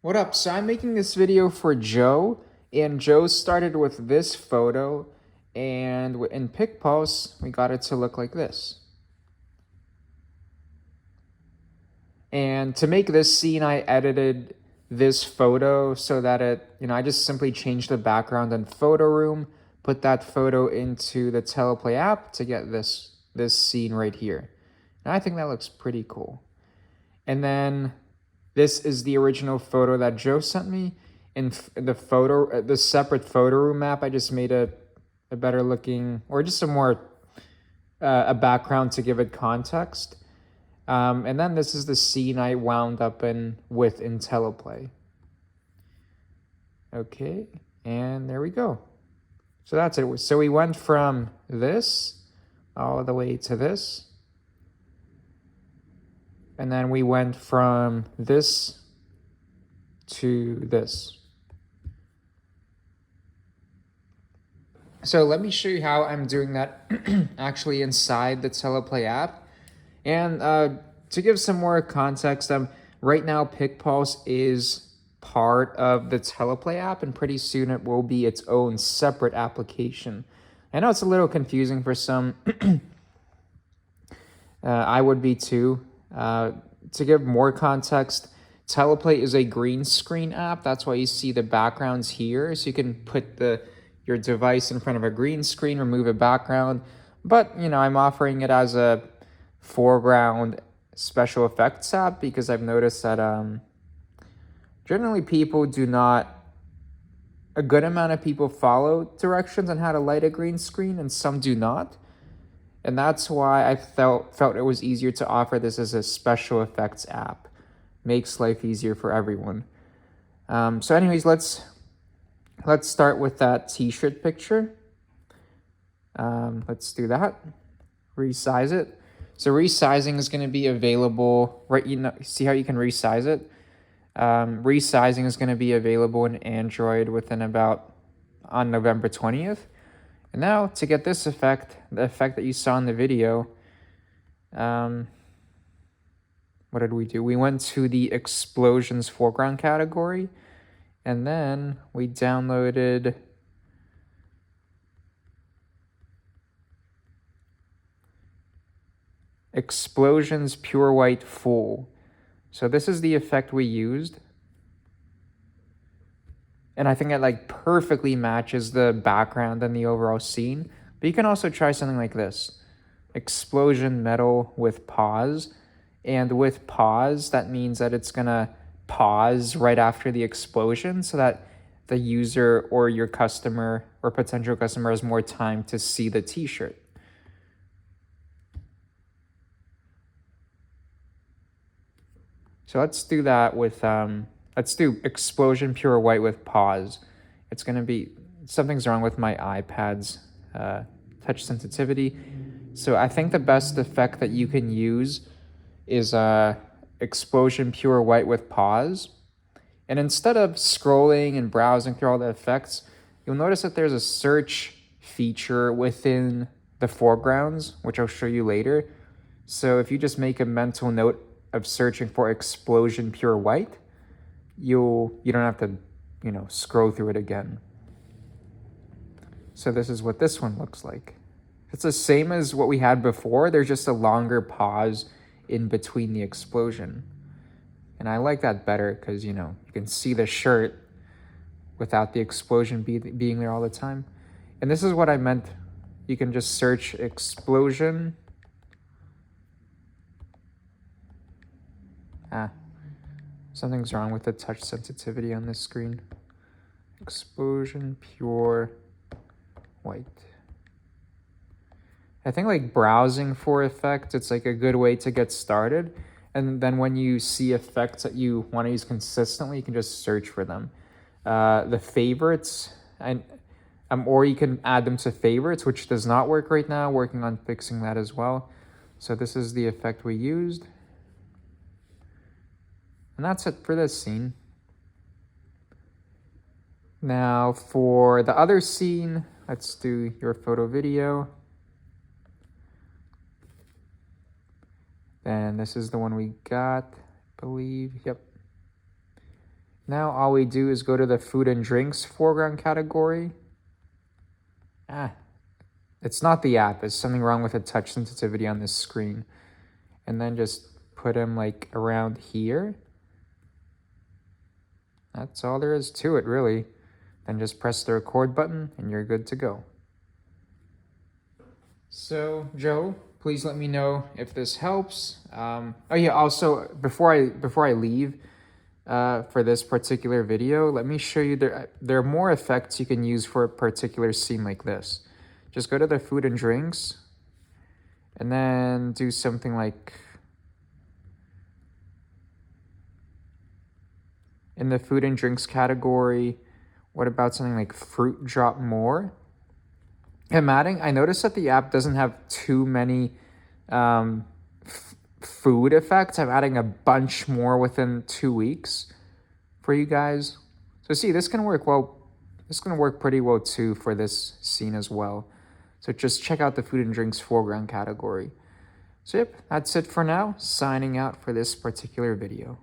What up? So I'm making this video for Joe, and Joe started with this photo, and in PicPulse, we got it to look like this. And to make this scene, I edited this photo so that I just simply changed the background in photo room, put that photo into the Teleplay app to get this scene right here. And I think that looks pretty cool. And then this is the original photo that Joe sent me. In the separate photo room app, I just made a better looking, or just a background to give it context. And then this is the scene I wound up in Teleplay. Okay, and there we go. So that's it. So we went from this all the way to this. And then we went from this to this. So let me show you how I'm doing that actually inside the Teleplay app. And to give some more context, right now PicPulse is part of the Teleplay app, and pretty soon it will be its own separate application. I know it's a little confusing for some. I would be too. To give more context, Teleplay is a green screen app. That's why you see the backgrounds here. So you can put your device in front of a green screen, remove a background. But, I'm offering it as a foreground special effects app because I've noticed that generally a good amount of people follow directions on how to light a green screen, and some do not. And that's why I felt it was easier to offer this as a special effects app. Makes life easier for everyone. So anyways, let's start with that t-shirt picture. Let's do that. Resize it. So resizing is going to be available, right? See how you can resize it? Resizing is going to be available in Android on November 20th. And now to get this effect, the effect that you saw in the video, what did we do? We went to the explosions foreground category, and then we downloaded explosions pure white full. So this is the effect we used. And I think it perfectly matches the background and the overall scene. But you can also try something like this. Explosion metal with pause. And with pause, that means that it's going to pause right after the explosion so that the user or your customer or potential customer has more time to see the t-shirt. So let's do that with... Let's do explosion pure white with pause. It's going to be, something's wrong with my iPad's touch sensitivity. So I think the best effect that you can use is explosion pure white with pause. And instead of scrolling and browsing through all the effects, you'll notice that there's a search feature within the foregrounds, which I'll show you later. So if you just make a mental note of searching for explosion pure white, you don't have to, scroll through it again. So this is what this one looks like. It's the same as what we had before. There's just a longer pause in between the explosion. And I like that better because, you can see the shirt without the explosion being there all the time. And this is what I meant. You can just search explosion. Something's wrong with the touch sensitivity on this screen. Explosion pure white. I think browsing for effects, it's a good way to get started. And then when you see effects that you want to use consistently, you can just search for them. The favorites, or you can add them to favorites, which does not work right now. Working on fixing that as well. So this is the effect we used. And that's it for this scene. Now for the other scene, let's do your photo video. Then this is the one we got, I believe. Yep. Now all we do is go to the food and drinks foreground category. It's not the app, it's something wrong with the touch sensitivity on this screen. And then just put him like around here. That's all there is to it, really. Then just press the record button and you're good to go. So, Joe, please let me know if this helps. Oh yeah, also, before I leave, for this particular video, let me show you there are more effects you can use for a particular scene like this. Just go to the food and drinks, and then do something like, in the food and drinks category, what about something like fruit drop more? I noticed that the app doesn't have too many food effects. I'm adding a bunch more within 2 weeks for you guys. So see, this can work well. This is going to work pretty well too for this scene as well. So just check out the food and drinks foreground category. So yep, that's it for now. Signing out for this particular video.